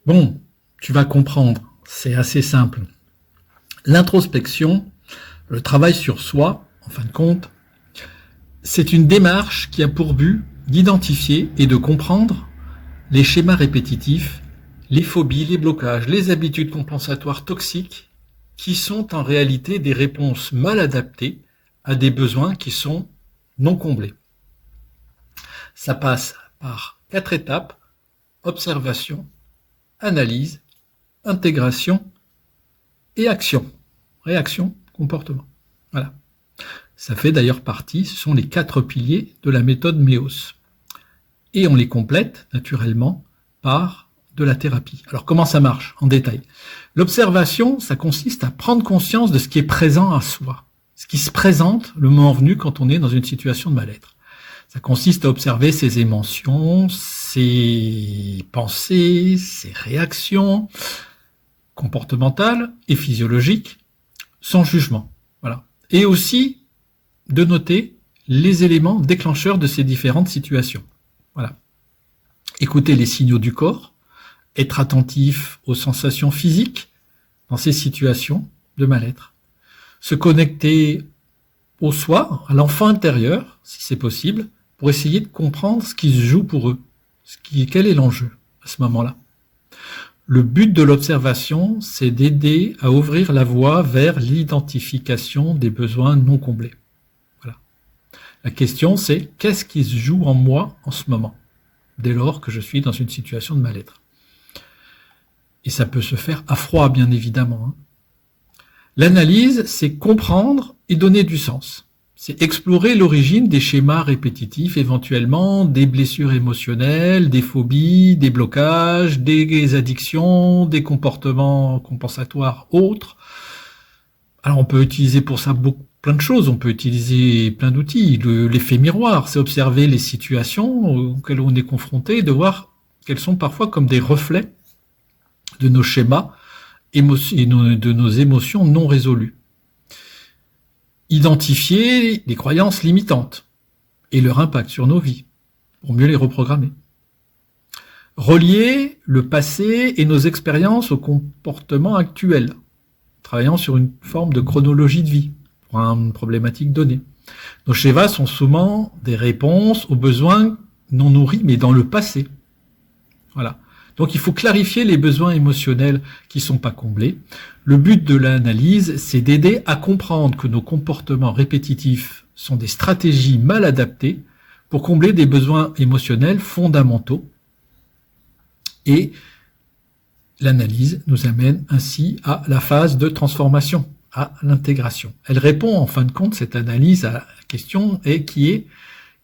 Bon, tu vas comprendre, c'est assez simple. L'introspection, le travail sur soi, en fin de compte, c'est une démarche qui a pour but d'identifier et de comprendre les schémas répétitifs, les phobies, les blocages, les habitudes compensatoires toxiques qui sont en réalité des réponses mal adaptées à des besoins qui sont non comblés. Ça passe par 4 étapes: observation, analyse, intégration et action. Réaction, comportement. Voilà. Ça fait d'ailleurs partie, ce sont les 4 piliers de la méthode MEOS. Et on les complète naturellement par de la thérapie. Alors comment ça marche en détail? L'observation, ça consiste à prendre conscience de ce qui est présent à soi, ce qui se présente le moment venu quand on est dans une situation de mal-être. Ça consiste à observer ses émotions, ses pensées, ses réactions comportementales et physiologiques, sans jugement. Voilà. Et aussi de noter les éléments déclencheurs de ces différentes situations. Voilà. Écouter les signaux du corps, être attentif aux sensations physiques dans ces situations de mal-être, se connecter au soi, à l'enfant intérieur, si c'est possible, pour essayer de comprendre ce qui se joue pour eux, quel est l'enjeu à ce moment-là. Le but de l'observation, c'est d'aider à ouvrir la voie vers l'identification des besoins non comblés. Voilà. La question, c'est qu'est-ce qui se joue en moi en ce moment, dès lors que je suis dans une situation de mal-être. Et ça peut se faire à froid, bien évidemment. L'analyse, c'est comprendre et donner du sens. C'est explorer l'origine des schémas répétitifs, éventuellement des blessures émotionnelles, des phobies, des blocages, des addictions, des comportements compensatoires autres. Alors on peut utiliser pour ça plein de choses, on peut utiliser plein d'outils. L'effet miroir, c'est observer les situations auxquelles on est confronté et de voir qu'elles sont parfois comme des reflets de nos schémas et de nos émotions non résolues. Identifier les croyances limitantes et leur impact sur nos vies, pour mieux les reprogrammer. Relier le passé et nos expériences au comportement actuel, travaillant sur une forme de chronologie de vie, pour une problématique donnée. Nos schémas sont souvent des réponses aux besoins non nourris, mais dans le passé. Voilà. Donc il faut clarifier les besoins émotionnels qui ne sont pas comblés. Le but de l'analyse, c'est d'aider à comprendre que nos comportements répétitifs sont des stratégies mal adaptées pour combler des besoins émotionnels fondamentaux. Et l'analyse nous amène ainsi à la phase de transformation, à l'intégration. Elle répond en fin de compte, cette analyse, à la question qui est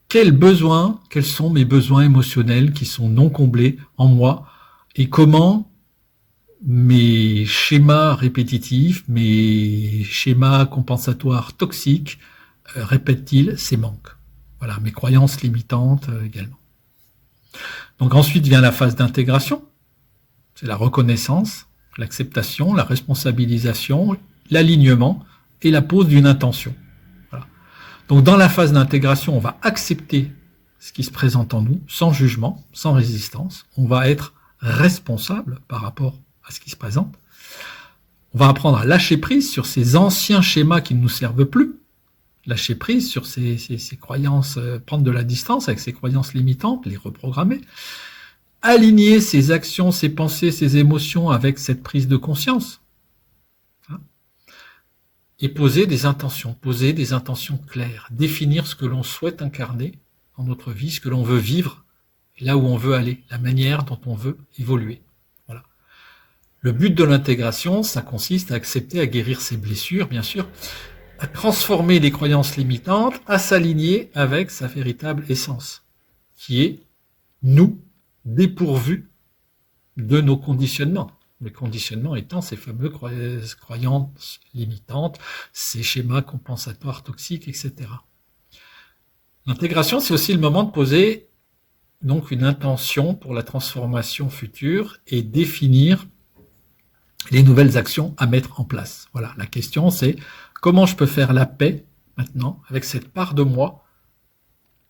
quels sont mes besoins émotionnels qui sont non comblés en moi et comment mes schémas répétitifs, mes schémas compensatoires toxiques répètent-ils ces manques. Voilà, mes croyances limitantes également. Donc ensuite vient la phase d'intégration, c'est la reconnaissance, l'acceptation, la responsabilisation, l'alignement et la pose d'une intention. Voilà. Donc dans la phase d'intégration, on va accepter ce qui se présente en nous, sans jugement, sans résistance. On va être responsable par rapport à ce qui se présente. On va apprendre à lâcher prise sur ces anciens schémas qui ne nous servent plus, lâcher prise sur ces croyances, prendre de la distance avec ces croyances limitantes, les reprogrammer, aligner ses actions, ses pensées, ses émotions avec cette prise de conscience, et poser des intentions claires, définir ce que l'on souhaite incarner dans notre vie, ce que l'on veut vivre, là où on veut aller, la manière dont on veut évoluer. Voilà. Le but de l'intégration, ça consiste à accepter, à guérir ses blessures, bien sûr, à transformer les croyances limitantes, à s'aligner avec sa véritable essence, qui est nous, dépourvus de nos conditionnements. Les conditionnements étant ces fameuses croyances limitantes, ces schémas compensatoires toxiques, etc. L'intégration, c'est aussi le moment de poser donc une intention pour la transformation future et définir les nouvelles actions à mettre en place. Voilà, la question c'est comment je peux faire la paix maintenant avec cette part de moi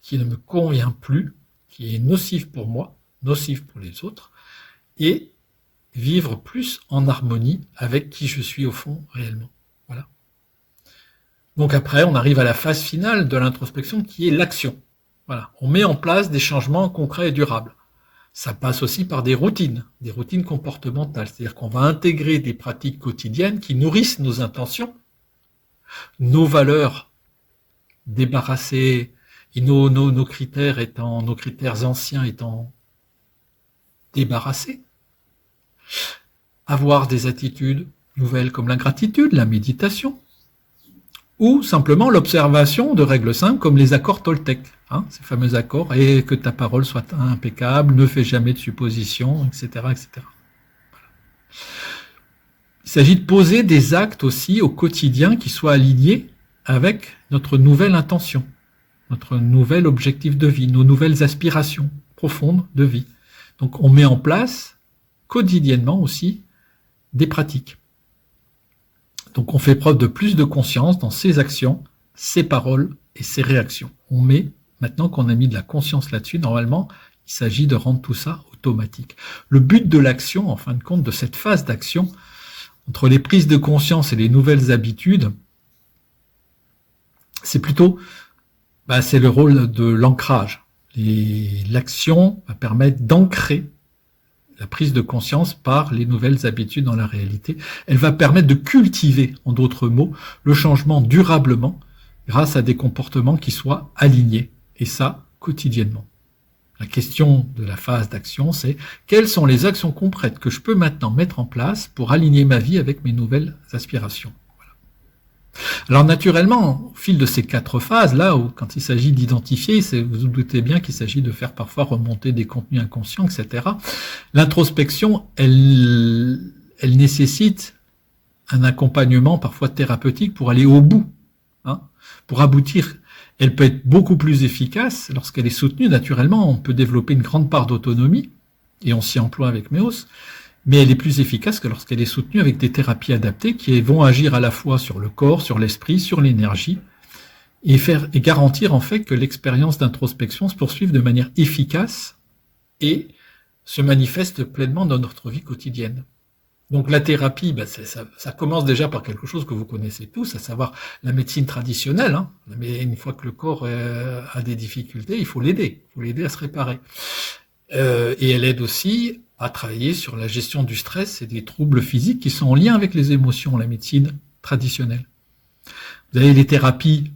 qui ne me convient plus, qui est nocive pour moi, nocive pour les autres, et vivre plus en harmonie avec qui je suis au fond réellement. Voilà. Donc après, on arrive à la phase finale de l'introspection qui est l'action. Voilà. On met en place des changements concrets et durables. Ça passe aussi par des routines comportementales. C'est-à-dire qu'on va intégrer des pratiques quotidiennes qui nourrissent nos intentions, nos valeurs débarrassées, et nos critères anciens étant débarrassés. Avoir des attitudes nouvelles comme la gratitude, la méditation, ou simplement l'observation de règles simples comme les accords Toltec, ces fameux accords, et que ta parole soit impeccable, ne fais jamais de suppositions, etc., etc. Voilà. Il s'agit de poser des actes aussi au quotidien qui soient alignés avec notre nouvelle intention, notre nouvel objectif de vie, nos nouvelles aspirations profondes de vie. Donc on met en place quotidiennement aussi des pratiques. Donc on fait preuve de plus de conscience dans ses actions, ses paroles et ses réactions. Maintenant qu'on a mis de la conscience là-dessus, normalement, il s'agit de rendre tout ça automatique. Le but de l'action, en fin de compte, de cette phase d'action, entre les prises de conscience et les nouvelles habitudes, c'est plutôt, c'est le rôle de l'ancrage. L'action va permettre d'ancrer la prise de conscience par les nouvelles habitudes dans la réalité. Elle va permettre de cultiver, en d'autres mots, le changement durablement grâce à des comportements qui soient alignés. Et ça, quotidiennement. La question de la phase d'action, c'est quelles sont les actions concrètes que je peux maintenant mettre en place pour aligner ma vie avec mes nouvelles aspirations. Voilà. Alors naturellement, au fil de ces 4 phases, là où quand il s'agit d'identifier, vous vous doutez bien qu'il s'agit de faire parfois remonter des contenus inconscients, etc. L'introspection, elle nécessite un accompagnement parfois thérapeutique pour aller au bout, pour aboutir. Elle peut être beaucoup plus efficace lorsqu'elle est soutenue. Naturellement, on peut développer une grande part d'autonomie, et on s'y emploie avec Méos, mais elle est plus efficace que lorsqu'elle est soutenue avec des thérapies adaptées qui vont agir à la fois sur le corps, sur l'esprit, sur l'énergie, et garantir en fait que l'expérience d'introspection se poursuive de manière efficace et se manifeste pleinement dans notre vie quotidienne. Donc la thérapie, ça commence déjà par quelque chose que vous connaissez tous, à savoir la médecine traditionnelle. Mais une fois que le corps a des difficultés, il faut l'aider à se réparer. Et elle aide aussi à travailler sur la gestion du stress et des troubles physiques qui sont en lien avec les émotions, la médecine traditionnelle. Vous avez les thérapies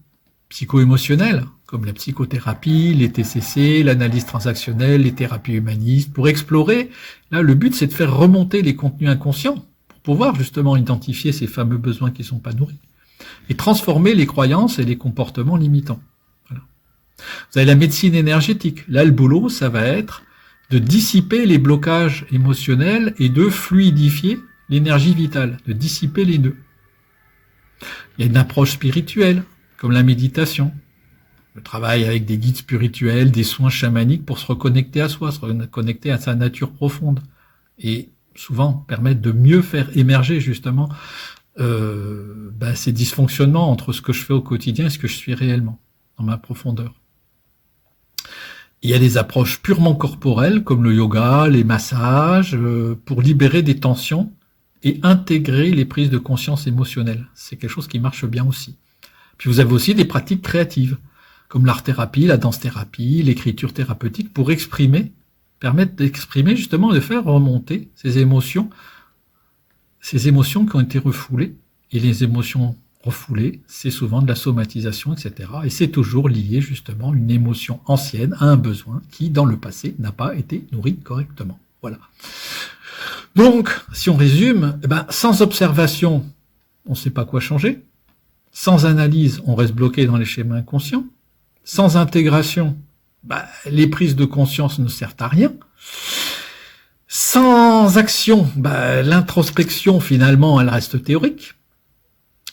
psycho-émotionnelles, comme la psychothérapie, les TCC, l'analyse transactionnelle, les thérapies humanistes, pour explorer. Là, le but, c'est de faire remonter les contenus inconscients, pour pouvoir justement identifier ces fameux besoins qui ne sont pas nourris, et transformer les croyances et les comportements limitants. Voilà. Vous avez la médecine énergétique. Là, le boulot, ça va être de dissiper les blocages émotionnels et de fluidifier l'énergie vitale, de dissiper les nœuds. Il y a une approche spirituelle, comme la méditation. Le travail avec des guides spirituels, des soins chamaniques pour se reconnecter à soi, se reconnecter à sa nature profonde. Et souvent permettre de mieux faire émerger justement ces dysfonctionnements entre ce que je fais au quotidien et ce que je suis réellement, dans ma profondeur. Il y a des approches purement corporelles, comme le yoga, les massages, pour libérer des tensions et intégrer les prises de conscience émotionnelles. C'est quelque chose qui marche bien aussi. Puis vous avez aussi des pratiques créatives, comme l'art-thérapie, la danse-thérapie, l'écriture thérapeutique, pour permettre d'exprimer justement, de faire remonter ces émotions qui ont été refoulées. Et les émotions refoulées, c'est souvent de la somatisation, etc. Et c'est toujours lié justement une émotion ancienne à un besoin qui, dans le passé, n'a pas été nourri correctement. Voilà. Donc, si on résume, sans observation, on ne sait pas quoi changer. Sans analyse, on reste bloqué dans les schémas inconscients. Sans intégration, les prises de conscience ne servent à rien. Sans action, l'introspection, finalement, elle reste théorique.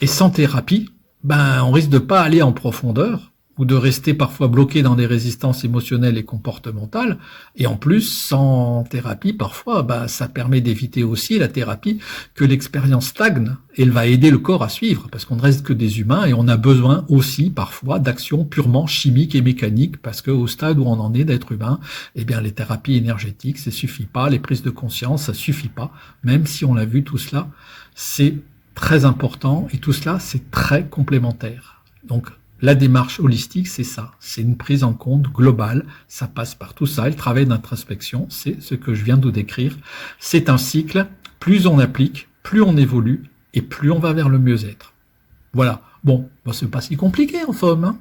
Et sans thérapie, on risque de pas aller en profondeur ou de rester parfois bloqué dans des résistances émotionnelles et comportementales. Et en plus, sans thérapie, parfois, ça permet d'éviter aussi la thérapie que l'expérience stagne. Et elle va aider le corps à suivre, parce qu'on ne reste que des humains et on a besoin aussi parfois d'actions purement chimiques et mécaniques, parce qu'au stade où on en est d'être humain, eh bien les thérapies énergétiques, ça suffit pas, les prises de conscience, ça suffit pas. Même si on l'a vu, tout cela, c'est très important et tout cela, c'est très complémentaire. Donc, la démarche holistique, c'est ça. C'est une prise en compte globale. Ça passe par tout ça. Le travail d'introspection, c'est ce que je viens de vous décrire. C'est un cycle. Plus on applique, plus on évolue et plus on va vers le mieux-être. Voilà. Bon, c'est pas si compliqué en somme, hein.